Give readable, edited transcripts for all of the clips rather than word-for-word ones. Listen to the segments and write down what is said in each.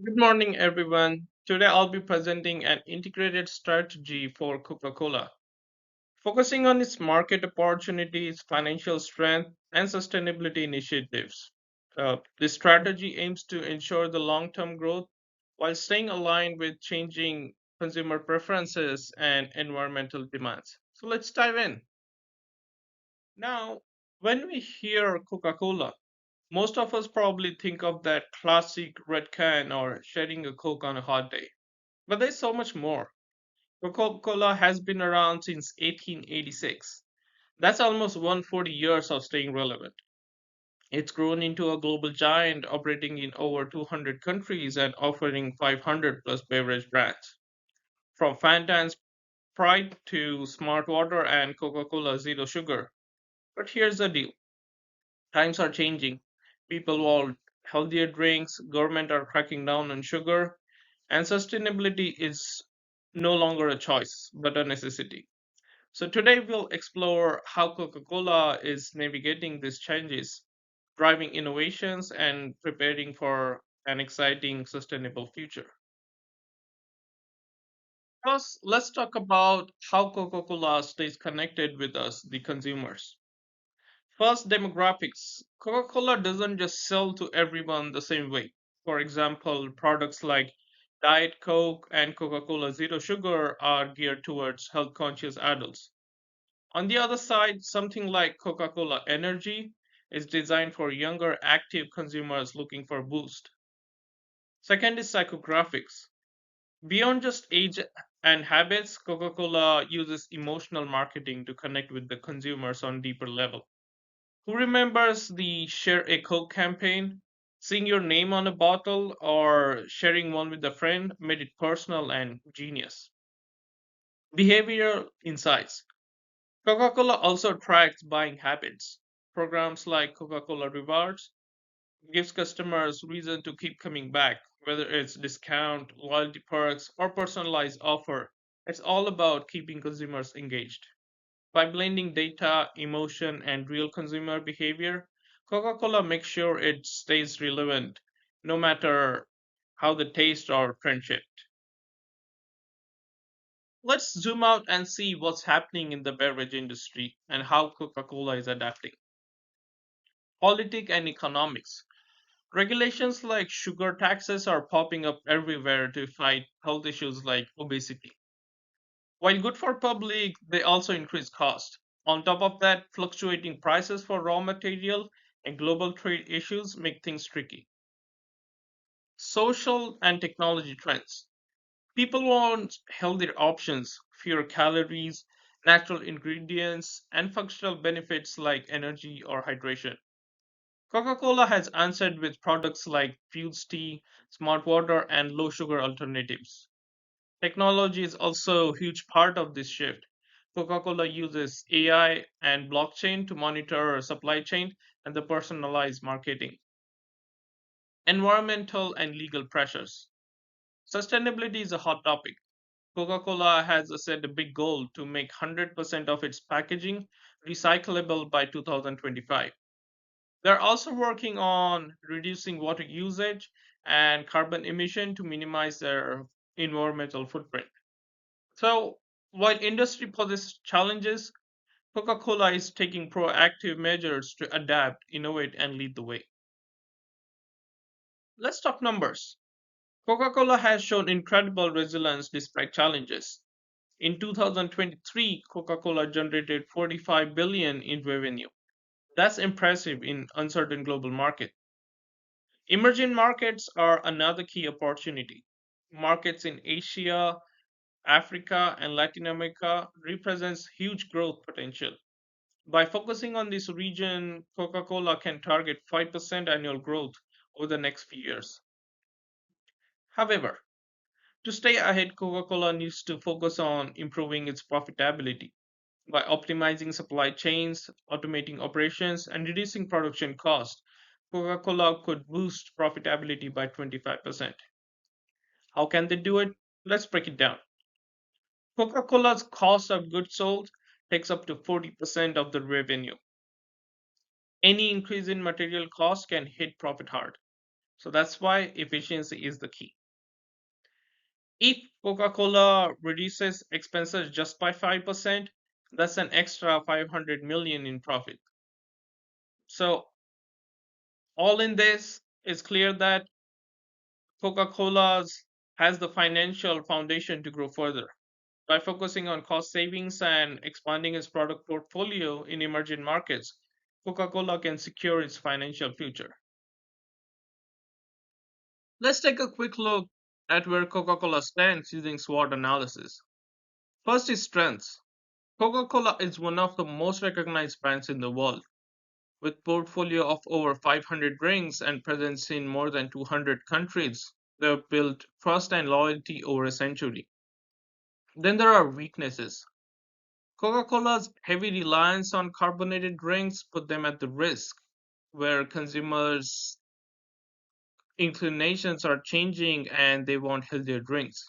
Good morning, everyone. Today I'll be presenting an integrated strategy for Coca Cola, focusing on its market opportunities, financial strength, and sustainability initiatives. This strategy aims to ensure the long term growth while staying aligned with changing consumer preferences and environmental demands. So let's dive in. Now, when we hear Coca Cola, most of us probably think of that classic red can or sharing a Coke on a hot day. But there's so much more. Coca Cola has been around since 1886. That's almost 140 years of staying relevant. It's grown into a global giant operating in over 200 countries and offering 500 plus beverage brands. From Fanta and Sprite to Smart Water and Coca Cola Zero Sugar. But here's the deal, times are changing. People want healthier drinks, government are cracking down on sugar, and sustainability is no longer a choice, but a necessity. So, today we'll explore how Coca Cola is navigating these changes, driving innovations, and preparing for an exciting, sustainable future. First, let's talk about how Coca Cola stays connected with us, the consumers. First, demographics. Coca Cola doesn't just sell to everyone the same way. For example, products like Diet Coke and Coca Cola Zero Sugar are geared towards health conscious adults. On the other side, something like Coca Cola Energy is designed for younger, active consumers looking for boost. Second is psychographics. Beyond just age and habits, Coca Cola uses emotional marketing to connect with the consumers on deeper level. Who remembers the Share a Coke campaign? Seeing your name on a bottle or sharing one with a friend made it personal and genius. Behavioral insights. Coca Cola also tracks buying habits. Programs like Coca Cola Rewards gives customers reason to keep coming back, whether it's discount, loyalty perks, or personalized offer. It's all about keeping consumers engaged. By blending data, emotion, and real consumer behavior, Coca Cola makes sure it stays relevant no matter how the taste or trend shift. Let's zoom out and see what's happening in the beverage industry and how Coca Cola is adapting. Politics and economics. Regulations like sugar taxes are popping up everywhere to fight health issues like obesity. While good for public, they also increase cost. On top of that, fluctuating prices for raw material and global trade issues make things tricky. Social and technology trends. People want healthier options, fewer calories, natural ingredients, and functional benefits like energy or hydration. Coca Cola has answered with products like Fuse Tea, Smart Water, and low sugar alternatives. Technology is also a huge part of this shift. Coca Cola uses AI and blockchain to monitor supply chain and the personalized marketing. Environmental and legal pressures. Sustainability is a hot topic. Coca Cola has set a big goal to make 100% of its packaging recyclable by 2025. They're also working on reducing water usage and carbon emission to minimize their environmental footprint. So, while industry poses challenges, Coca Cola is taking proactive measures to adapt, innovate, and lead the way. Let's talk numbers. Coca Cola has shown incredible resilience despite challenges. In 2023, Coca Cola generated 45 billion in revenue. That's impressive in uncertain global market. Emerging markets are another key opportunity. Markets in Asia, Africa, and Latin America represents huge growth potential. By focusing on this region, Coca-Cola can target 5% annual growth over the next few years. However, to stay ahead, Coca-Cola needs to focus on improving its profitability. By optimizing supply chains, automating operations, and reducing production costs, Coca-Cola could boost profitability by 25%. How can they do it? Let's break it down. Coca-Cola's cost of goods sold takes up to 40% of the revenue. Any increase in material cost can hit profit hard. So that's why efficiency is the key. If Coca Cola reduces expenses just by 5%, that's an extra 500 million in profit. So, all in this, it's clear that Coca Cola's has the financial foundation to grow further. By focusing on cost savings and expanding its product portfolio in emerging markets, Coca Cola can secure its financial future. Let's take a quick look at where Coca Cola stands using SWOT analysis. First is strengths. Coca Cola is one of the most recognized brands in the world, with portfolio of over 500 drinks and presence in more than 200 countries. They've built trust and loyalty over a century. Then there are weaknesses. Coca-Cola's heavy reliance on carbonated drinks put them at the risk, where consumers' inclinations are changing and they want healthier drinks.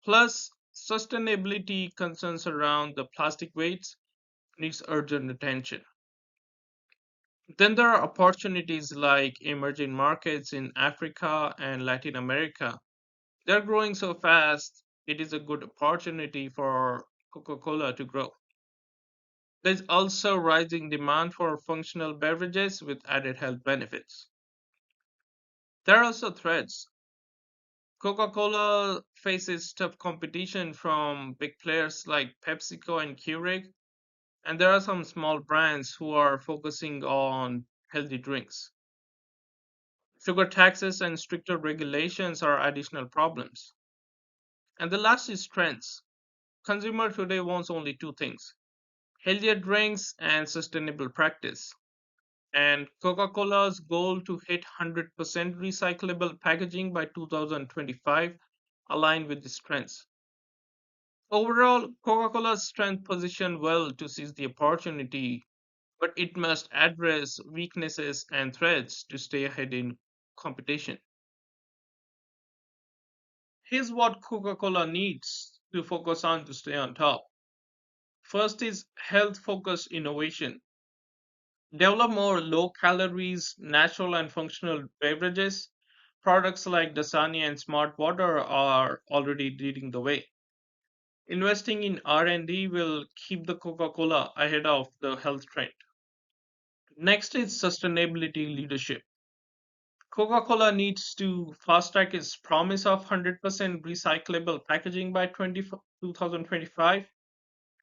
Plus, sustainability concerns around the plastic waste needs urgent attention. Then there are opportunities like emerging markets in Africa and Latin America. They're growing so fast, it is a good opportunity for Coca Cola to grow. There's also rising demand for functional beverages with added health benefits. There are also threats. Coca Cola faces tough competition from big players like PepsiCo and Keurig, and there are some small brands who are focusing on healthy drinks. Sugar taxes and stricter regulations are additional problems. And the last is trends. Consumer today wants only two things: healthier drinks and sustainable practice. And Coca-Cola's goal to hit 100% recyclable packaging by 2025 align with these trends. Overall, Coca-Cola's strength position well to seize the opportunity, but it must address weaknesses and threats to stay ahead in competition. Here's what Coca Cola needs to focus on to stay on top. First is health focused innovation. Develop more low calories, natural and functional beverages. Products like Dasani and Smart Water are already leading the way. Investing in R&D will keep the Coca-Cola ahead of the health trend. Next is sustainability leadership. Coca-Cola needs to fast track its promise of 100% recyclable packaging by 2025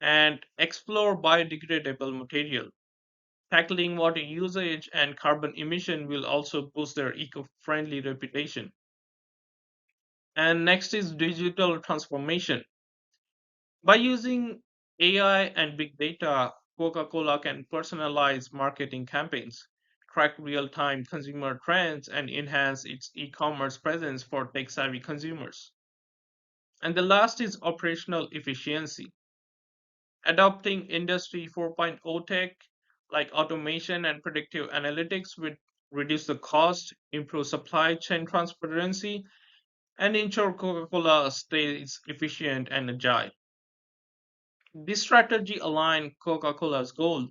and explore biodegradable material. Tackling water usage and carbon emission will also boost their eco-friendly reputation. And next is digital transformation. By using AI and big data, Coca-Cola can personalize marketing campaigns, track real-time consumer trends, and enhance its e-commerce presence for tech-savvy consumers. And the last is operational efficiency. Adopting Industry 4.0 tech like automation and predictive analytics would reduce the cost, improve supply chain transparency, and ensure Coca Cola stays efficient and agile. This strategy aligns Coca Cola's goal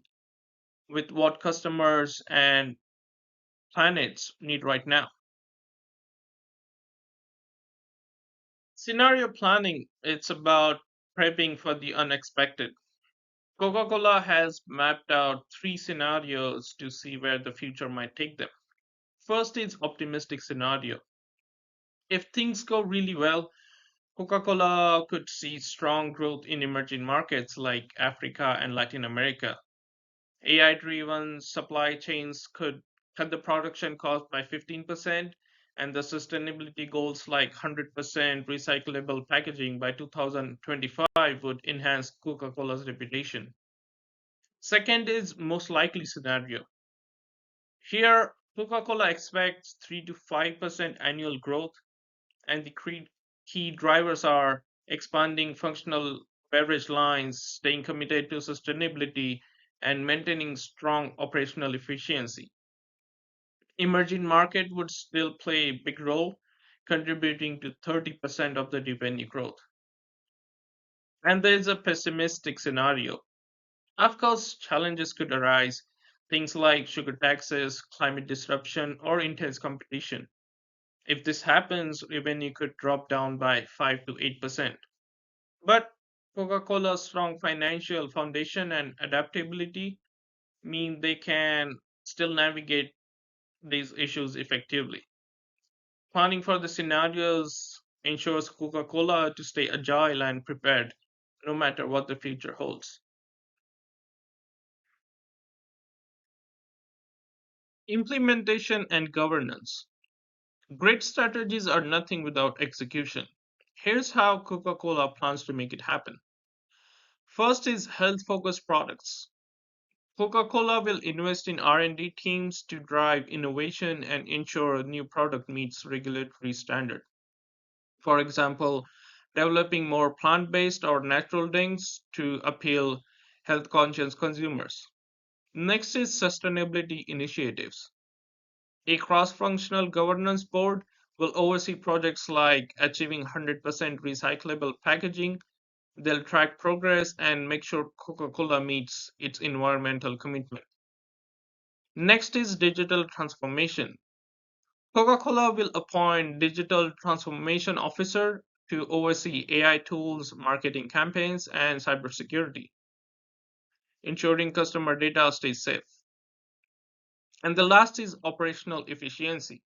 with what customers and planets need right now. Scenario planning, it's about prepping for the unexpected. Coca Cola has mapped out three scenarios to see where the future might take them. First is optimistic scenario. If things go really well, Coca-Cola could see strong growth in emerging markets like Africa and Latin America. AI-driven supply chains could cut the production cost by 15%, and the sustainability goals like 100% recyclable packaging by 2025 would enhance Coca-Cola's reputation. Second is most likely scenario. Here, Coca-Cola expects 3 to 5% annual growth, and the key drivers are expanding functional beverage lines, staying committed to sustainability, and maintaining strong operational efficiency. Emerging market would still play a big role, contributing to 30% of the revenue growth. And there is a pessimistic scenario. Of course, challenges could arise, things like sugar taxes, climate disruption, or intense competition. If this happens, revenue could drop down by 5 to 8%. But Coca Cola's strong financial foundation and adaptability mean they can still navigate these issues effectively. Planning for the scenarios ensures Coca Cola to stay agile and prepared no matter what the future holds. Implementation and governance. Great strategies are nothing without execution. Here's how Coca Cola plans to make it happen. First is health focused products. Coca-Cola will invest in R&D teams to drive innovation and ensure a new product meets regulatory standard. For example, developing more plant-based or natural drinks to appeal health-conscious consumers. Next is sustainability initiatives. A cross-functional governance board will oversee projects like achieving 100% recyclable packaging. They'll track progress and make sure Coca-Cola meets its environmental commitment. Next is digital transformation. Coca-Cola will appoint digital transformation officer to oversee AI tools, marketing campaigns, and cybersecurity, ensuring customer data stays safe. And the last is operational efficiency.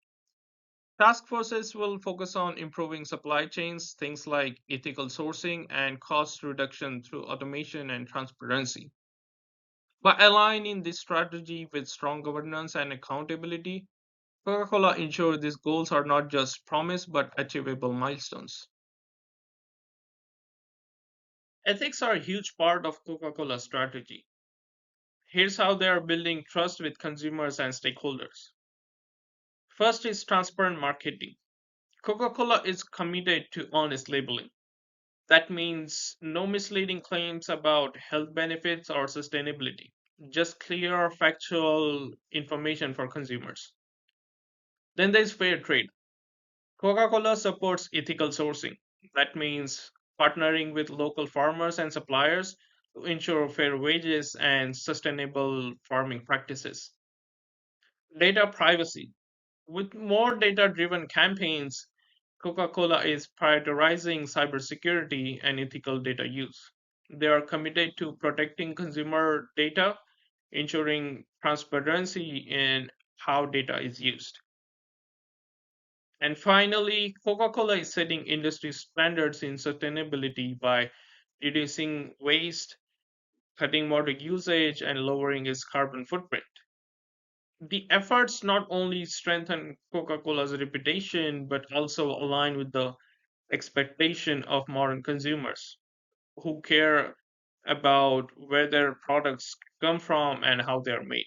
Task forces will focus on improving supply chains, things like ethical sourcing and cost reduction through automation and transparency. By aligning this strategy with strong governance and accountability, Coca-Cola ensures these goals are not just promise but achievable milestones. Ethics are a huge part of Coca-Cola's strategy. Here's how they are building trust with consumers and stakeholders. First is transparent marketing. Coca-Cola is committed to honest labeling. That means no misleading claims about health benefits or sustainability, just clear factual information for consumers. Then there's fair trade. Coca-Cola supports ethical sourcing. That means partnering with local farmers and suppliers to ensure fair wages and sustainable farming practices. Data privacy. With more data driven campaigns, Coca-Cola is prioritizing cybersecurity and ethical data use. They are committed to protecting consumer data, ensuring transparency in how data is used. And finally, Coca Cola is setting industry standards in sustainability by reducing waste, cutting water usage, and lowering its carbon footprint. The efforts not only strengthen Coca Cola's reputation, but also align with the expectation of modern consumers who care about where their products come from and how they are made.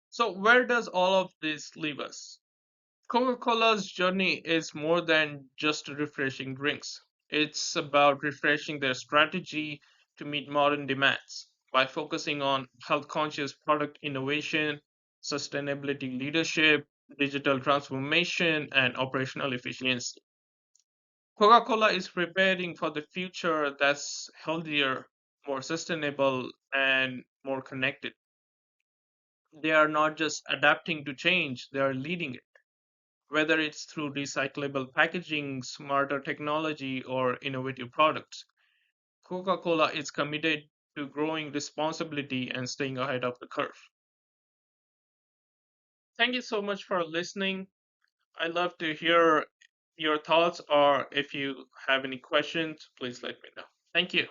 So, where does all of this leave us? Coca Cola's journey is more than just refreshing drinks. It's about refreshing their strategy to meet modern demands by focusing on health conscious product innovation, sustainability leadership, digital transformation, and operational efficiency. Coca Cola is preparing for the future that's healthier, more sustainable, and more connected. They are not just adapting to change, they are leading it. Whether it's through recyclable packaging, smarter technology, or innovative products, Coca Cola is committed to growing responsibility and staying ahead of the curve. Thank you so much for listening. I love to hear your thoughts, or if you have any questions, please let me know. Thank you.